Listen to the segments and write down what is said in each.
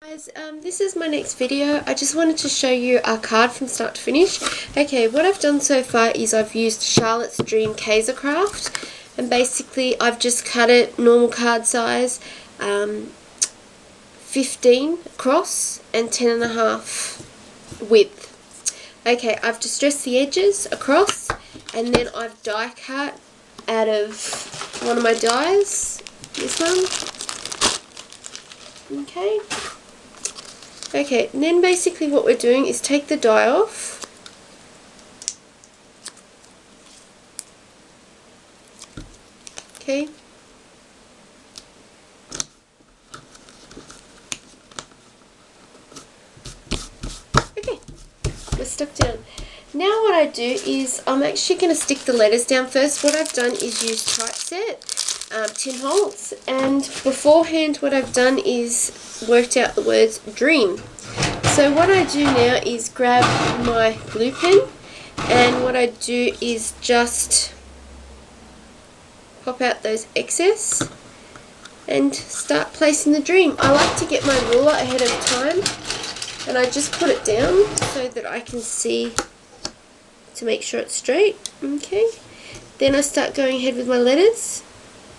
Guys, this is my next video. I just wanted to show you our card from start to finish. Okay, what I've done so far is I've used Charlotte's Dream Kaiser Craft, and basically I've just cut it normal card size, 15 across and 10.5 width. Okay, I've distressed the edges across, and then I've die cut out of one of my dies, this one. Okay, and then basically what we're doing is take the die off. Okay. Okay, we're stuck down. Now what I do is I'm actually going to stick the letters down first. What I've done is use typeset, Tim Holtz, and beforehand what I've done is worked out the words dream. So what I do now is grab my glue pen, and what I do is just pop out those excess and start placing the dream. I like to get my ruler ahead of time, and I just put it down so that I can see to make sure it's straight. Okay, then I start going ahead with my letters.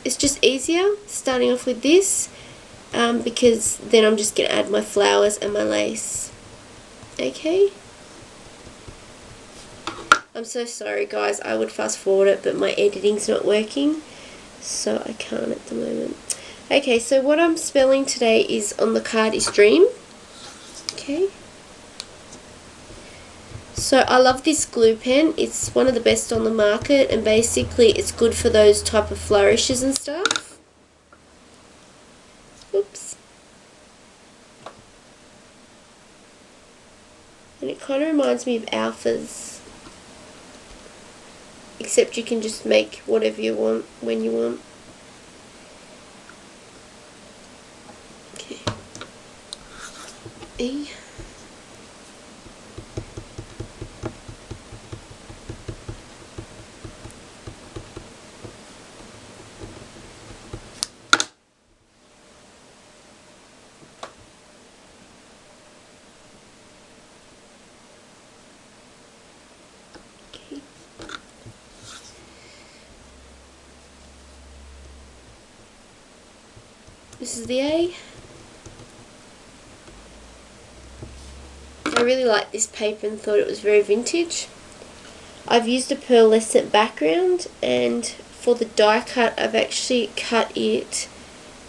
It's just easier starting off with this because then I'm just going to add my flowers and my lace. Okay, I'm so sorry guys, I would fast forward it but my editing's not working, so I can't at the moment. Okay, so what I'm spelling today is on the card is dream. Okay, so I love this glue pen. It's one of the best on the market, and basically it's good for those type of flourishes and stuff. Oops. And it kind of reminds me of alphas, except you can just make whatever you want when you want. Okay. E. This is the A. I really like this paper and thought it was very vintage. I've used a pearlescent background, and for the die cut I've actually cut it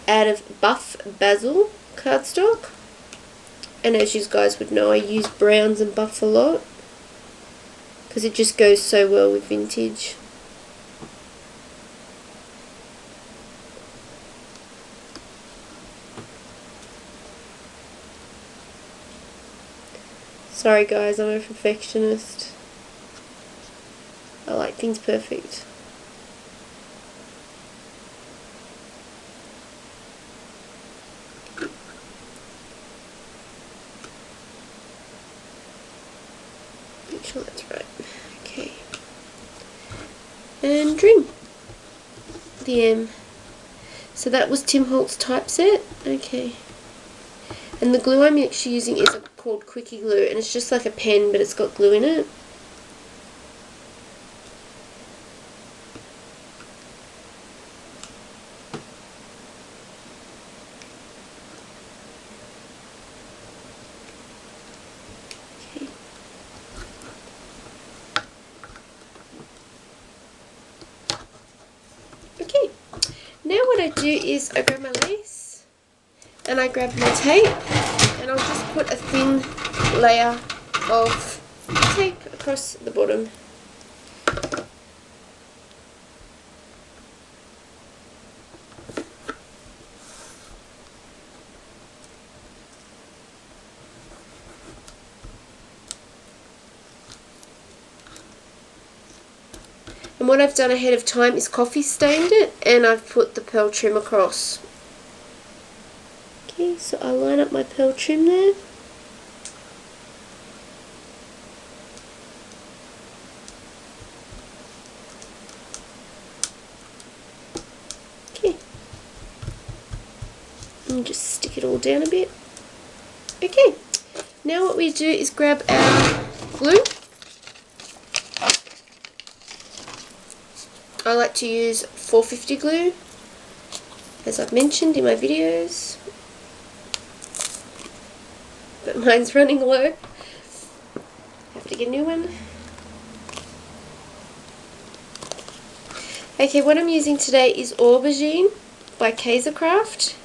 out of buff basil cardstock. And as you guys would know, I use browns and buff a lot because it just goes so well with vintage. Sorry guys, I'm a perfectionist. I like things perfect. Make sure that's right. Okay. And dream. The M. So that was Tim Holtz typeset. Okay. And the glue I'm actually using is called Quickie Glue, and it's just like a pen but it's got glue in it. Okay. Now what I do is I grab my lace and I grab my tape, and I'll just put a thin layer of tape across the bottom. And what I've done ahead of time is coffee stained it, and I've put the pearl trim across. Okay, so I line up my pearl trim there. Okay. And just stick it all down a bit. Okay, now what we do is grab our glue. I like to use 450 glue, as I've mentioned in my videos, but mine's running low. Have to get a new one. Okay, what I'm using today is Aubergine by Kaisercraft.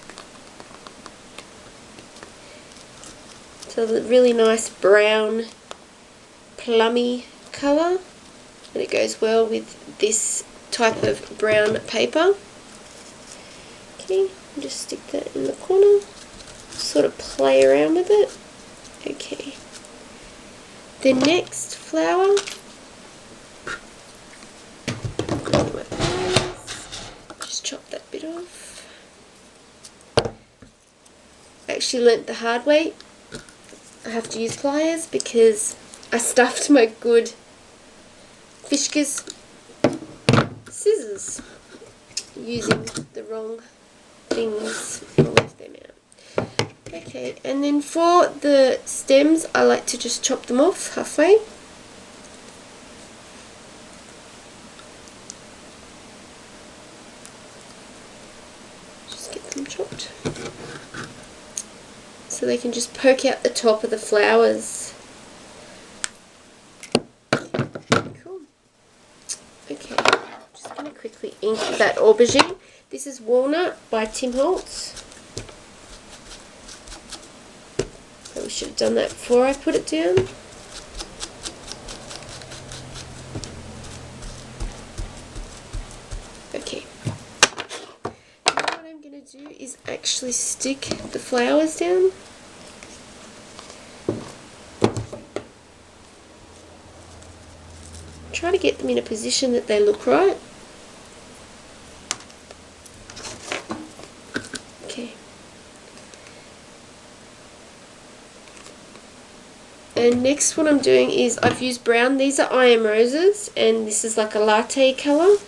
So a really nice brown, plummy colour, and it goes well with this type of brown paper. Okay, just stick that in the corner, sort of play around with it. Okay, the next flower, just chop that bit off. I actually learnt the hard way. I have to use pliers because I stuffed my good Fishka's scissors using the wrong things. I'll leave them out. Okay, and then for the stems, I like to just chop them off halfway. Just get them chopped so they can just poke out the top of the flowers. Cool. Okay, just going to quickly ink that aubergine. This is Walnut by Tim Holtz. Probably should have done that before I put it down. Okay. Now what I'm going to do is actually stick the flowers down. Try to get them in a position that they look right. Okay. And next what I'm doing is I've used brown. These are I Am Roses, and this is like a latte colour.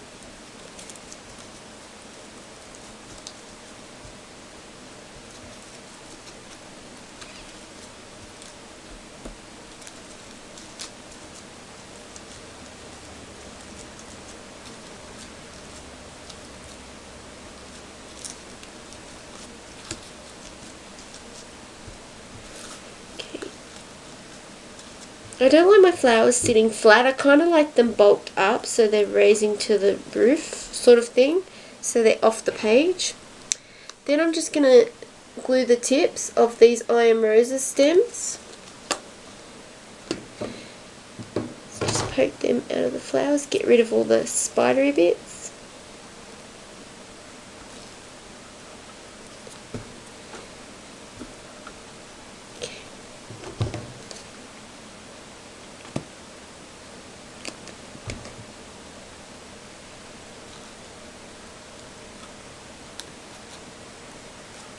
I don't like my flowers sitting flat. I kind of like them bulked up so they're raising to the roof sort of thing, so they're off the page. Then I'm just going to glue the tips of these I Am Roses stems. So just poke them out of the flowers, get rid of all the spidery bits.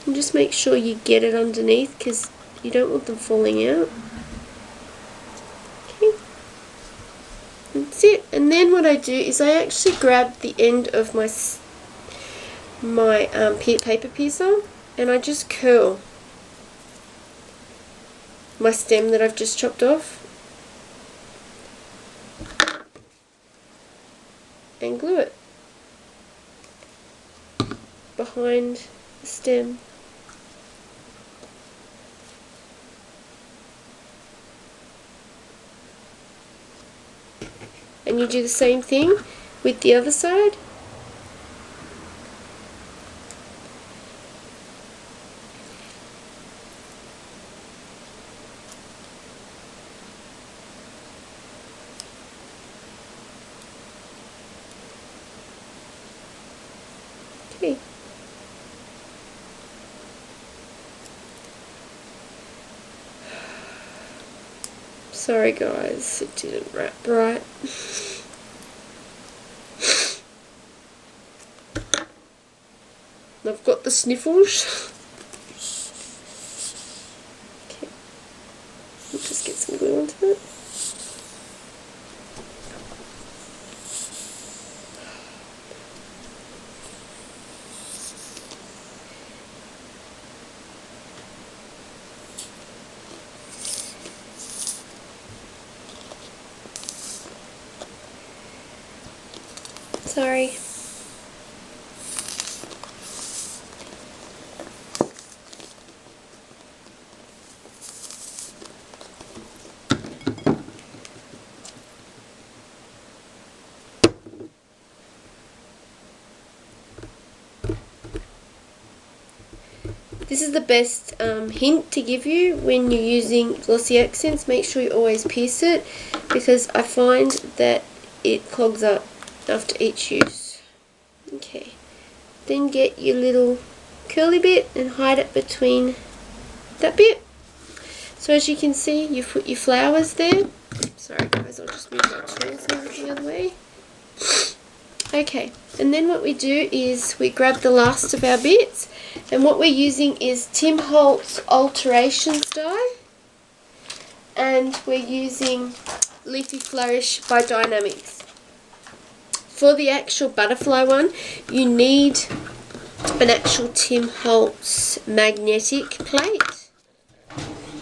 And just make sure you get it underneath because you don't want them falling out. Okay, that's it. And then what I do is I actually grab the end of my paper piercer and I just curl my stem that I've just chopped off and glue it behind the stem. And you do the same thing with the other side. Okay. Sorry guys, it didn't wrap right. I've got the sniffles. Okay, we'll just get some glue onto it. Sorry. This is the best hint to give you when you're using glossy accents. Make sure you always pierce it, because I find that it clogs up after each use. Okay, then get your little curly bit and hide it between that bit. So as you can see, you put your flowers there. Sorry guys, I'll just move my tools and everything out of the way. Okay, and then what we do is we grab the last of our bits, and what we're using is Tim Holtz Alterations die, and we're using Leafy Flourish by Dynamics. For the actual butterfly one, you need an actual Tim Holtz magnetic plate.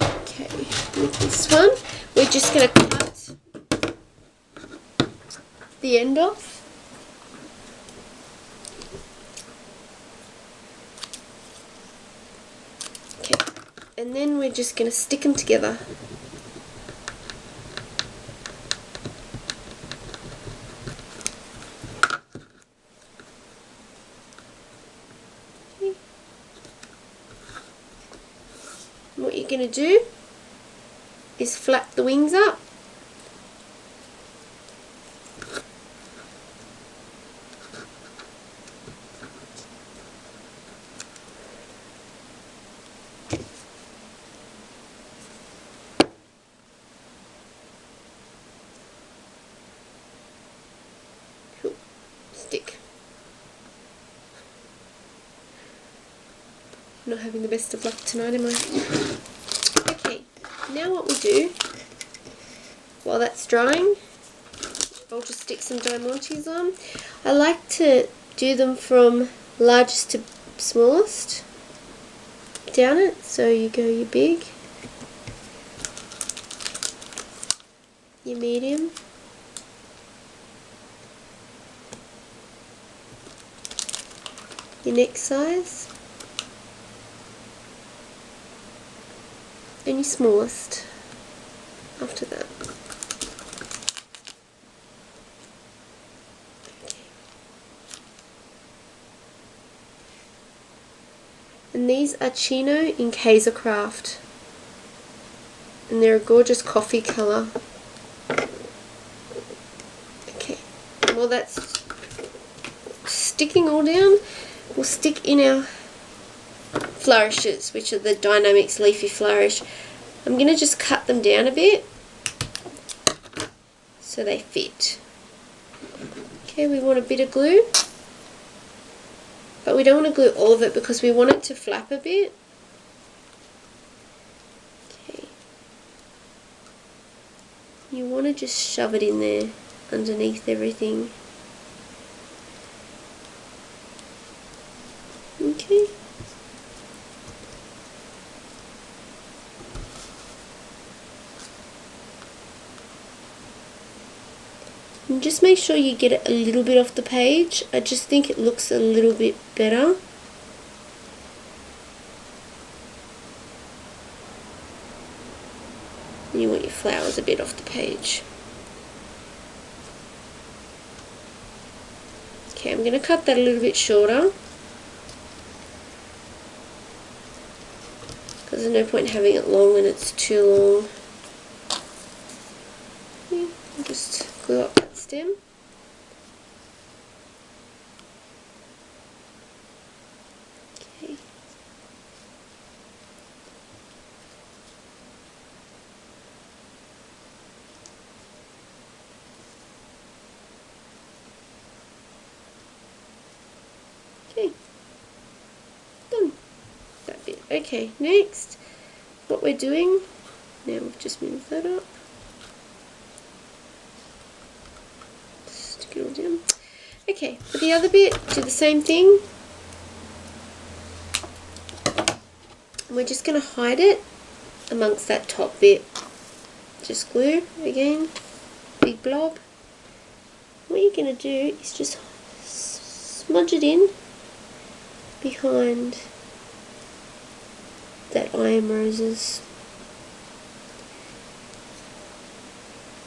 Okay, with this one, we're just going to cut the end off. And then we're just going to stick them together. Okay. What you're going to do is flap the wings up. Stick. Not having the best of luck tonight, am I? Okay, now what we do, while that's drying, I'll just stick some diamantes on. I like to do them from largest to smallest down it, so you go your big, your medium, your next size, and your smallest after that. Okay. And these are Chino in Kaisercraft, and they're a gorgeous coffee colour. Okay, well that's sticking all down. We'll stick in our flourishes, which are the Dynamics Leafy Flourish. I'm going to just cut them down a bit so they fit. Okay, we want a bit of glue, but we don't want to glue all of it because we want it to flap a bit. Okay, you want to just shove it in there underneath everything. Okay. And just make sure you get it a little bit off the page. I just think it looks a little bit better. And you want your flowers a bit off the page. Okay, I'm going to cut that a little bit shorter, because there's no point having it long when it's too long. Okay, I'll just glue up that stem. Okay. Okay. Done. That bit. Okay, next, what we're doing, now we've just moved that up. Stick it all down. Okay, for the other bit, do the same thing. We're just going to hide it amongst that top bit. Just glue again, big blob. What you're going to do is just smudge it in behind that I Am Roses.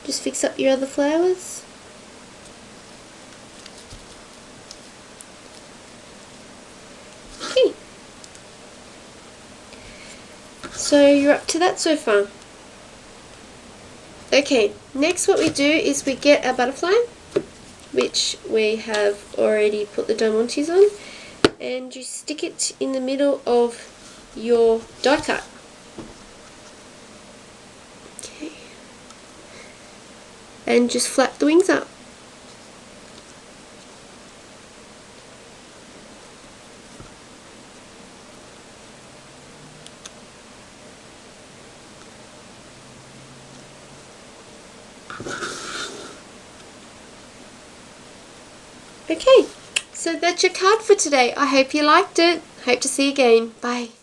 Just fix up your other flowers. Okay. So you're up to that so far. Okay, next what we do is we get our butterfly, which we have already put the diamantes on, and you stick it in the middle of your die cut. Okay. And just flap the wings up. Okay, so that's your card for today. I hope you liked it. Hope to see you again. Bye.